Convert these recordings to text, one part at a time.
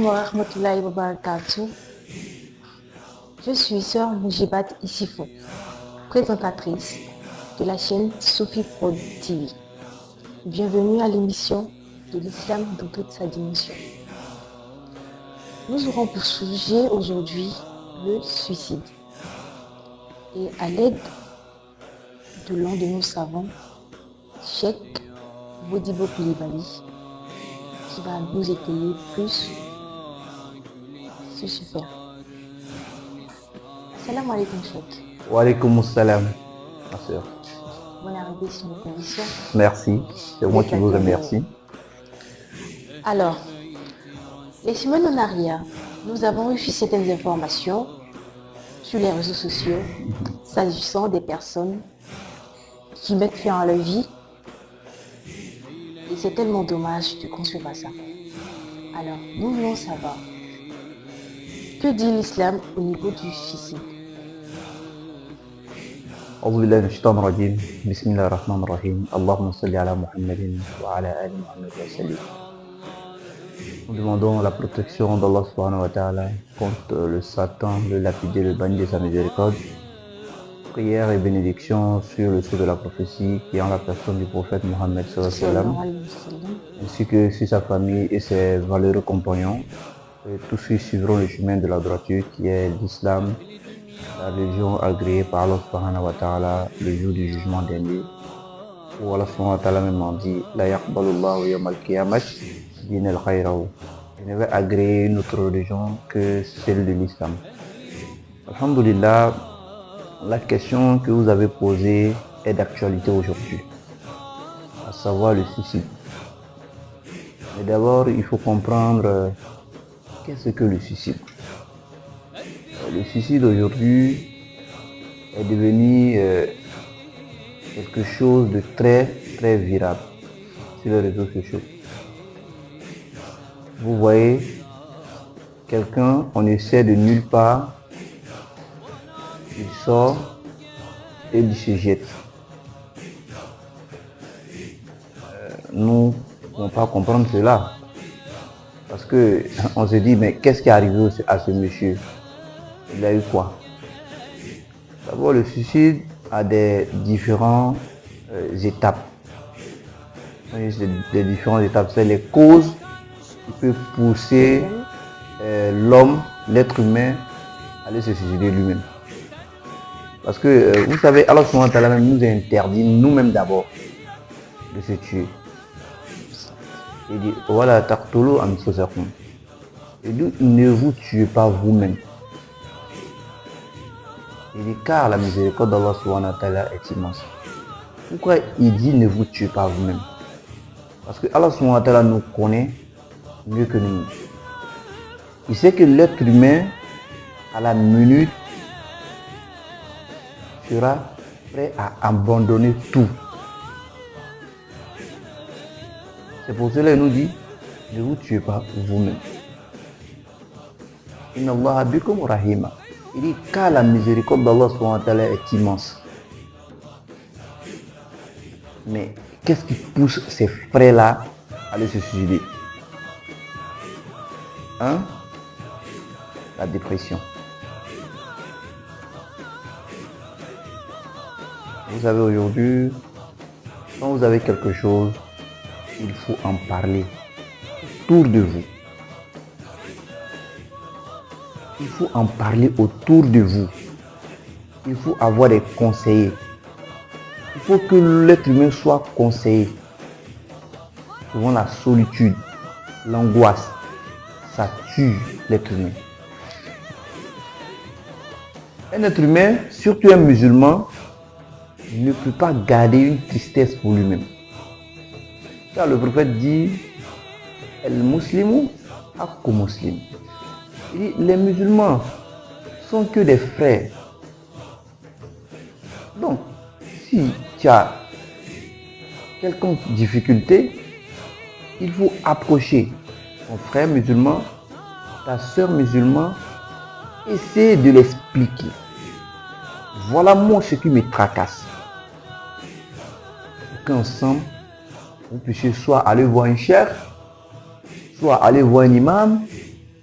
alaikum wa rahmatullahi wa barakatuh. Je suis sœur Moujibat Issifou, présentatrice de la chaîne Sophie Prod TV. Bienvenue à l'émission de l'islam dans toute sa dimension. Nous aurons pour sujet aujourd'hui le suicide. Et à l'aide de l'un de nos savants, Cheikh Modibo Coulibaly, qui va nous étayer plus sur ce faire. Salam alaikum Cheikh. Wa alaikum salam, ma soeur. Bonne arrivée sur notre émission. Merci, c'est moi qui vous remercie. Alors, les semaines en arrière, nous avons reçu certaines informations sur les réseaux sociaux s'agissant des personnes qui mettent fin à leur vie. Et c'est tellement dommage de concevoir ça. Alors, nous voulons savoir, que dit l'islam au niveau du suicide? أعوذ بالله من الشيطان الرجيم بسم الله الرحمن الرحيم اللهم صل على محمد وعلى آل محمد وسلم. Nous demandons la protection d'Allah subhanahu wa ta'ala contre le Satan, le lapidé, le banni de sa miséricorde. Prière et bénédiction sur le sceau de la prophétie qui est en la personne du prophète Mohammed sallallahu alayhi wa sallam, ainsi que sur sa famille et ses valeureux compagnons, et tous ceux qui suivront le chemin de la droiture qui est l'islam, la religion agréée par Allah subhanahu wa ta'ala le jour du jugement dernier, où Allah subhanahu wa ta'ala même dit la yaqbalullahu yawm al-qiyamah din al-khayrahu. Il ne va agréer une autre religion que celle de l'islam. Alhamdulillah, la question que vous avez posée est d'actualité aujourd'hui, à savoir le suicide. Mais d'abord, il faut comprendre qu'est-ce que le suicide. Le suicide aujourd'hui est devenu quelque chose de très très viral sur les réseaux sociaux. Vous voyez quelqu'un, on essaie de nulle part, il sort et il se jette. Nous ne pouvons pas comprendre cela parce que on se dit mais qu'est-ce qui est arrivé à ce monsieur? Il a eu quoi? D'abord, le suicide a des différentes étapes. Des différentes étapes, c'est les causes qui peuvent pousser l'homme, l'être humain, à aller se suicider lui-même. Parce que vous savez, Allah subhanahu wa ta'ala même nous a interdit nous-mêmes d'abord de se tuer. Il dit voilà taqtulu anfusakum. Il dit ne vous tuez pas vous-même. Il dit car la miséricorde d'Allah subhanahu wa ta'ala est immense. Pourquoi il dit ne vous tuez pas vous-même? Parce que Allah subhanahu wa ta'ala nous connaît mieux que nous. Il sait que l'être humain à la minute sera prêt à abandonner tout. C'est pour cela qu'il nous dit ne vous tuez pas vous-même. Inna Allah bikum rahima. Il dit car la miséricorde d'Allah subhanahu wa ta'ala est immense. Mais qu'est-ce qui pousse ces frères-là à aller se suicider? La dépression. Vous savez aujourd'hui, quand vous avez quelque chose, il faut en parler autour de vous. Il faut en parler autour de vous. Il faut avoir des conseillers. Il faut que l'être humain soit conseillé. Souvent la solitude, l'angoisse, ça tue l'être humain. Un être humain, surtout un musulman, ne peut pas garder une tristesse pour lui-même. Car le prophète dit El-Muslimu akku muslim. Il dit, les musulmans sont que des frères. Donc, si tu as quelconque difficulté, il faut approcher ton frère musulman, ta soeur musulmane, essayer de l'expliquer. Voilà moi ce qui me tracasse. Pour qu'ensemble, vous puissiez soit aller voir un cheikh, soit aller voir un imam,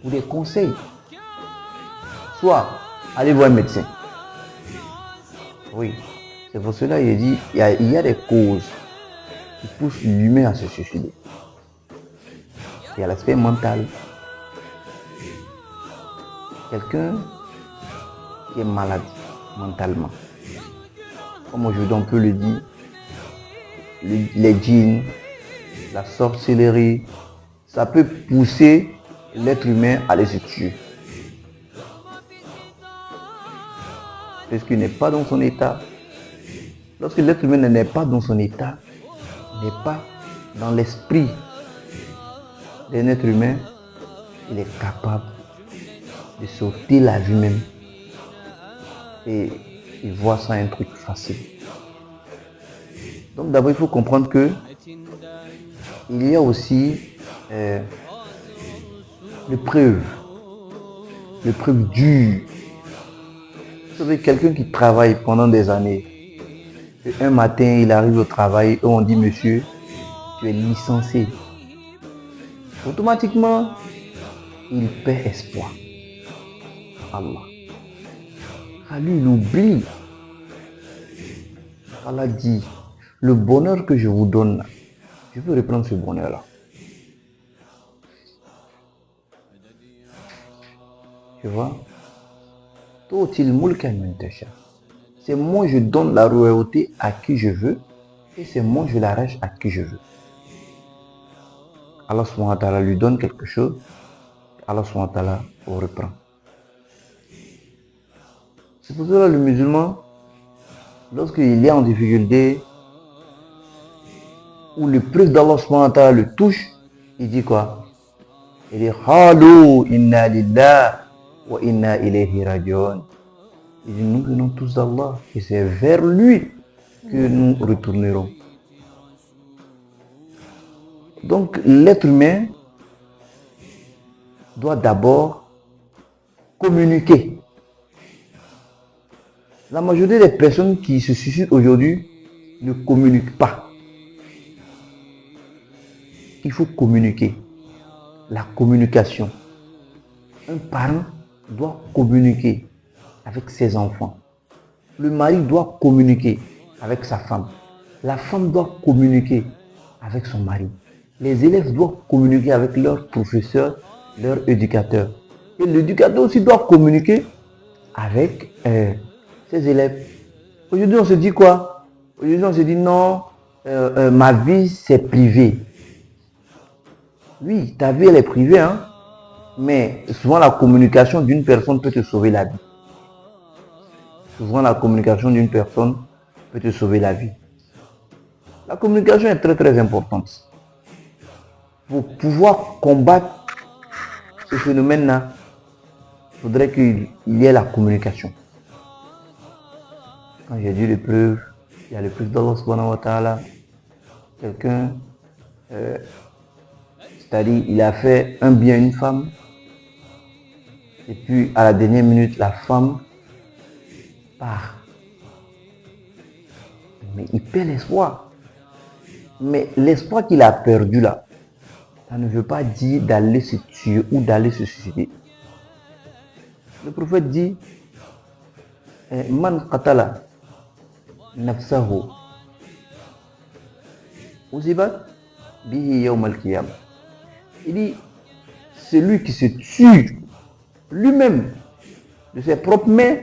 ou des conseils. Soit aller voir un médecin. Oui, c'est pour cela qu'il dit il y a des causes qui poussent l'humain à se suicider. Il y a l'aspect mental. Quelqu'un qui est malade mentalement. Comme aujourd'hui on peut le dire, les djinns, la sorcellerie, ça peut pousser l'être humain à aller se tuer. Parce qu'il n'est pas dans son état. Lorsque l'être humain n'est pas dans son état, n'est pas dans l'esprit d'un être humain, il est capable de sauter la vie même. Et il voit ça un truc facile. Donc d'abord, il faut comprendre que il y a aussi l'épreuve dure. Vous savez, quelqu'un qui travaille pendant des années, et un matin, il arrive au travail et on dit, monsieur, tu es licencié. Automatiquement, il perd espoir. Allah. Lui, il oublie. Allah dit, le bonheur que je vous donne, je veux reprendre ce bonheur-là. Tu vois? C'est moi je donne la royauté à qui je veux et c'est moi je l'arrache à qui je veux. Allah subhanahu wa ta'ala lui donne quelque chose, Allah subhanahu wa ta'ala reprend. C'est pour cela le musulman, lorsqu'il est en difficulté, ou le prix d'Allah subhanahu wa ta'ala le touche, il dit quoi? Il dit Halu inna lillah wa inna ilayhi rajiun. Il dit nous venons tous d'Allah et c'est vers lui que nous retournerons. Donc l'être humain doit d'abord communiquer. La majorité des personnes qui se suicident aujourd'hui ne communiquent pas. Il faut communiquer. La communication. Un parent doit communiquer avec ses enfants. Le mari doit communiquer avec sa femme. La femme doit communiquer avec son mari. Les élèves doivent communiquer avec leurs professeurs, leurs éducateurs. Et l'éducateur aussi doit communiquer avec ses élèves. Aujourd'hui, on se dit quoi? Aujourd'hui, on se dit non, ma vie, c'est privé. Oui, ta vie, elle est privée, hein? Mais souvent, la communication d'une personne peut te sauver la vie. Souvent, la communication d'une personne peut te sauver la vie. La communication est très, très importante. Pour pouvoir combattre ce phénomène-là, il faudrait qu'il y ait la communication. Quand j'ai dit l'épreuve, il y a l'épreuve d'Allah subhanahu wa ta'ala. Quelqu'un, c'est-à-dire, il a fait un bien à une femme, et puis à la dernière minute, la femme part. Mais il perd l'espoir. Mais l'espoir qu'il a perdu là, ça ne veut pas dire d'aller se tuer ou d'aller se suicider. Le prophète dit Man qatala nafsahu uzibat bihi yawm al-qiyamah. Il dit celui qui se tue lui-même de ses propres mains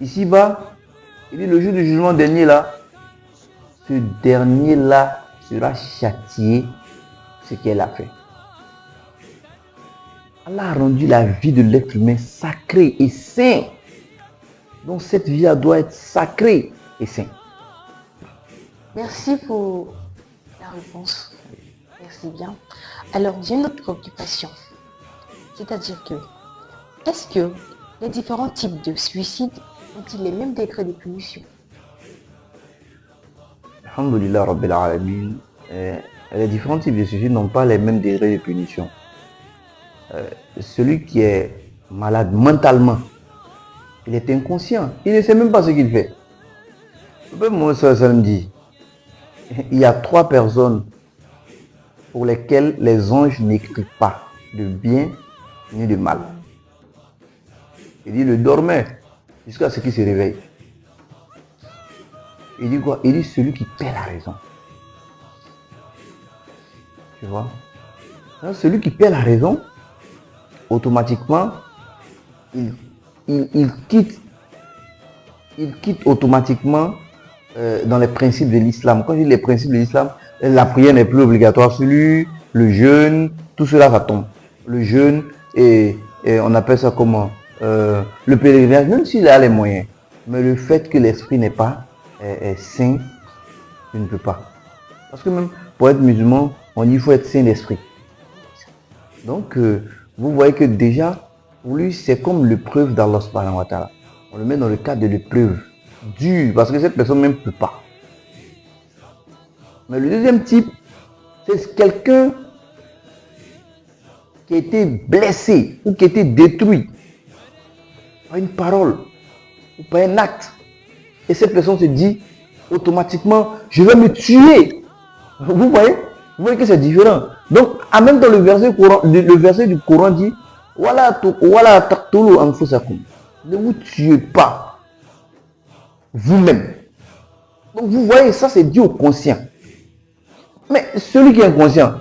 ici-bas, il dit le jour du jugement dernier là, ce dernier-là sera châtié ce qu'elle a fait. Allah a rendu la vie de l'être humain sacrée et sainte. Donc cette vie doit être sacrée et sainte. Merci pour la réponse. Merci bien. Alors, j'ai une autre préoccupation. C'est-à-dire que, est-ce que les différents types de suicides ont-ils les mêmes degrés de punition? Alhamdulillah Rabbil Alamin. Les différents types de suicides n'ont pas les mêmes degrés de punition. Celui qui est malade mentalement, il est inconscient. Il ne sait même pas ce qu'il fait. Le prophète Mohammed sallallahu alayhi wa sallam dit, il y a 3 personnes pour lesquelles les anges n'écrivent pas de bien ni de mal. Il dit, il dormait jusqu'à ce qu'il se réveille. Il dit quoi? Il dit, celui qui perd la raison. Tu vois? Alors, celui qui perd la raison, automatiquement, il quitte automatiquement dans les principes de l'islam. Quand je dis les principes de l'islam, la prière n'est plus obligatoire sur lui, le jeûne, tout cela va tomber. Le jeûne, et on appelle ça comment? Le pèlerinage, même s'il a les moyens. Mais le fait que l'esprit n'est pas sain, tu ne peux pas. Parce que même pour être musulman, on dit qu'il faut être sain d'esprit. Donc, vous voyez que déjà, pour lui, c'est comme l'épreuve d'Allah subhanahu wa ta'ala. On le met dans le cadre de l'épreuve dure, parce que cette personne même ne peut pas. Mais le deuxième type, c'est quelqu'un qui a été blessé ou qui a été détruit par une parole ou par un acte. Et cette personne se dit automatiquement, je vais me tuer. Vous voyez que c'est différent. Donc, en même temps, le verset du Coran dit, Wala taqtulu anfusakum. Ne vous tuez pas vous-même. Donc, vous voyez, ça c'est dit au conscient. Mais celui qui est inconscient,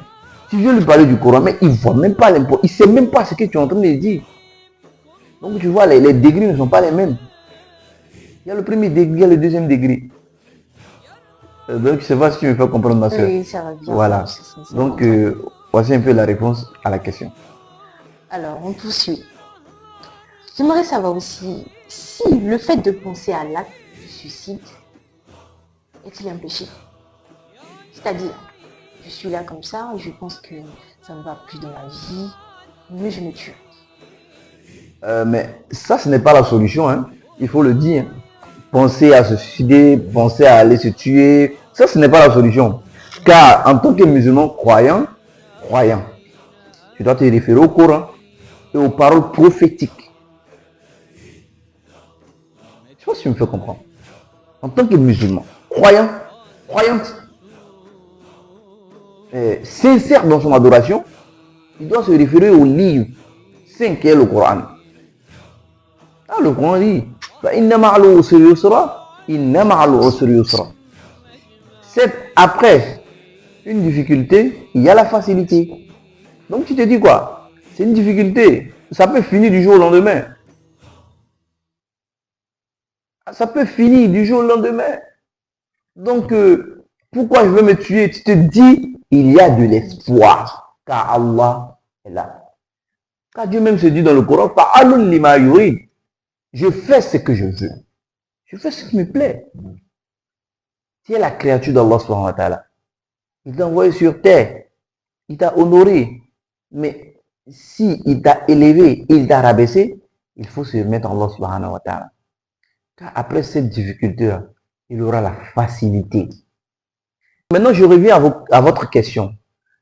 si je viens lui parler du Coran, mais il ne voit même pas l'importance, il ne sait même pas ce que tu es en train de dire. Donc, tu vois, les degrés ne sont pas les mêmes. Il y a le premier degré, il y a le deuxième degré. Donc, je ne sais pas si tu me fais comprendre, ma soeur. Oui, ça va bien. Voilà. Donc, voici un peu la réponse à la question. Alors, on poursuit. J'aimerais savoir aussi si le fait de penser à l'acte du suicide est-il un péché? C'est-à-dire, je suis là comme ça, je pense que ça ne va plus dans la vie, mais je me tue. Mais ça, ce n'est pas la solution, hein. Il faut le dire. Penser à se suicider, penser à aller se tuer, ça, ce n'est pas la solution. Car en tant que musulman croyant, tu dois te référer au Coran et aux paroles prophétiques. Je sais pas si tu me fais comprendre. En tant que musulman, croyante, sincère dans son adoration, il doit se référer au livre saint qui est le Coran. Ah, le Coran dit, c'est après une difficulté, il y a la facilité. Donc tu te dis quoi? C'est une difficulté. Ça peut finir du jour au lendemain. Ça peut finir du jour au lendemain. Donc, pourquoi je veux me tuer? Tu te dis, il y a de l'espoir. Car Allah est là. Car Dieu même se dit dans le Coran, je fais ce que je veux. Je fais ce qui me plaît. Tu es la créature d'Allah subhanahu wa ta'ala. Il t'a envoyé sur terre. Il t'a honoré. Mais si il t'a élevé, il t'a rabaissé, il faut se remettre en Allah subhanahu wa ta'ala. Car après cette difficulté, il aura la facilité. Maintenant, je reviens à votre question.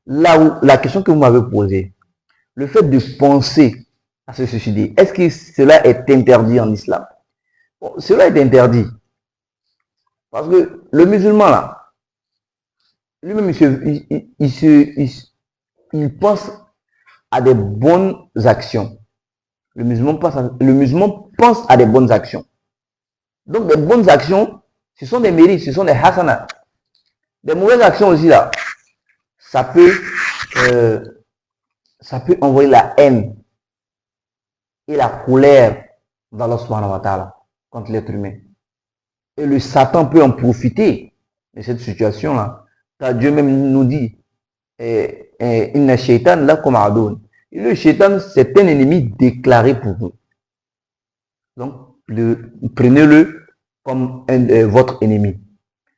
Là où la question que vous m'avez posée, le fait de penser à se suicider, est-ce que cela est interdit en islam? Bon, cela est interdit. Parce que le musulman, là, lui-même, il pense à des bonnes actions. Le musulman pense à des bonnes actions. Donc, des bonnes actions, ce sont des mérites, ce sont des hasanats. Des mauvaises actions aussi, là, ça peut envoyer la haine et la colère d'Allah subhanahu wa ta'ala contre l'être humain. Et le Satan peut en profiter de cette situation-là. Car Dieu même nous dit, Inna shaitan lakum adoun. Et le shaitan, c'est un ennemi déclaré pour vous. Donc, prenez-le comme votre ennemi.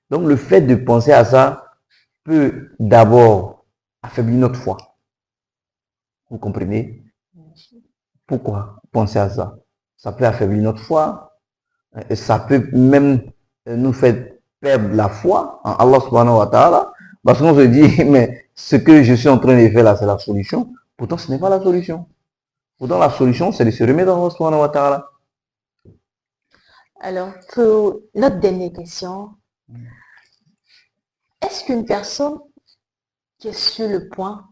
Donc, le fait de penser à ça peut d'abord affaiblir notre foi. Vous comprenez? Pourquoi penser à ça? Ça peut affaiblir notre foi. Et ça peut même nous faire perdre la foi en Allah subhanahu wa ta'ala. Parce qu'on se dit, mais ce que je suis en train de faire là, c'est la solution. Pourtant, ce n'est pas la solution. Pourtant, la solution, c'est de se remettre en Allah subhanahu wa ta'ala. Alors, pour notre dernière question, est-ce qu'une personne qui est sur le point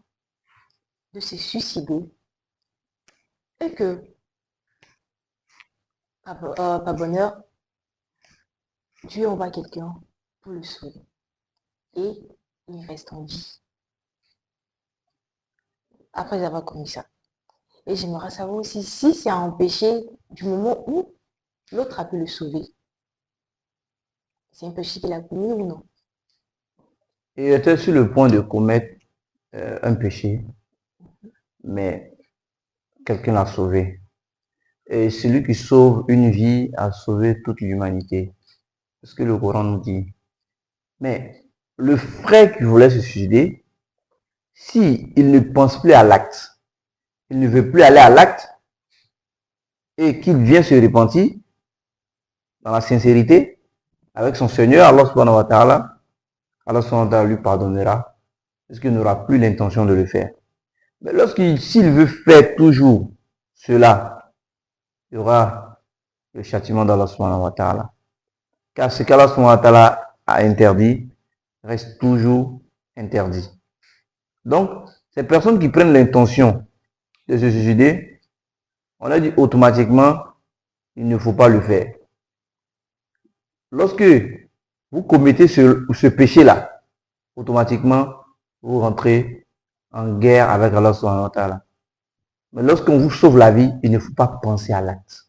de se suicider Et que, par bonheur, Dieu envoie quelqu'un pour le sauver. Et il reste en vie après avoir commis ça. Et j'aimerais savoir aussi si c'est un péché du moment où l'autre a pu le sauver. C'est un péché qu'il a commis ou non? Il était sur le point de commettre un péché, mais quelqu'un l'a sauvé. Et celui qui sauve une vie a sauvé toute l'humanité. C'est ce que le Coran nous dit. Mais le frère qui voulait se suicider, si il ne pense plus à l'acte, il ne veut plus aller à l'acte, et qu'il vient se repentir dans la sincérité avec son Seigneur, Allah subhanahu wa ta'ala, Allah subhanahu wa ta'ala lui pardonnera, parce qu'il n'aura plus l'intention de le faire. Mais s'il veut faire toujours cela, il y aura le châtiment d'Allah subhanahu wa ta'ala. Car ce qu'Allah subhanahu wa ta'ala a interdit reste toujours interdit. Donc, ces personnes qui prennent l'intention de se suicider, on a dit automatiquement, il ne faut pas le faire. Lorsque vous commettez ce péché-là, automatiquement, vous rentrez en guerre avec Allah subhanahu wa ta'ala. Mais lorsqu'on vous sauve la vie, il ne faut pas penser à l'acte.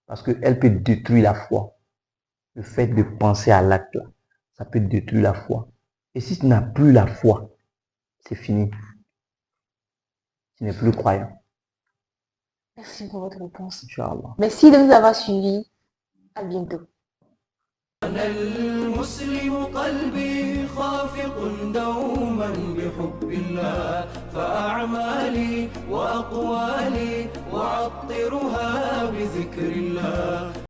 Parce qu'elle peut détruire la foi. Le fait de penser à l'acte, là, ça peut détruire la foi. Et si tu n'as plus la foi, c'est fini. Tu n'es plus croyant. Merci pour votre réponse. Inch'Allah. Merci de nous avoir suivis. À bientôt. أنا المسلم قلبي خافق دوما بحب الله فأعمالي وأقوالي وأعطرها بذكر الله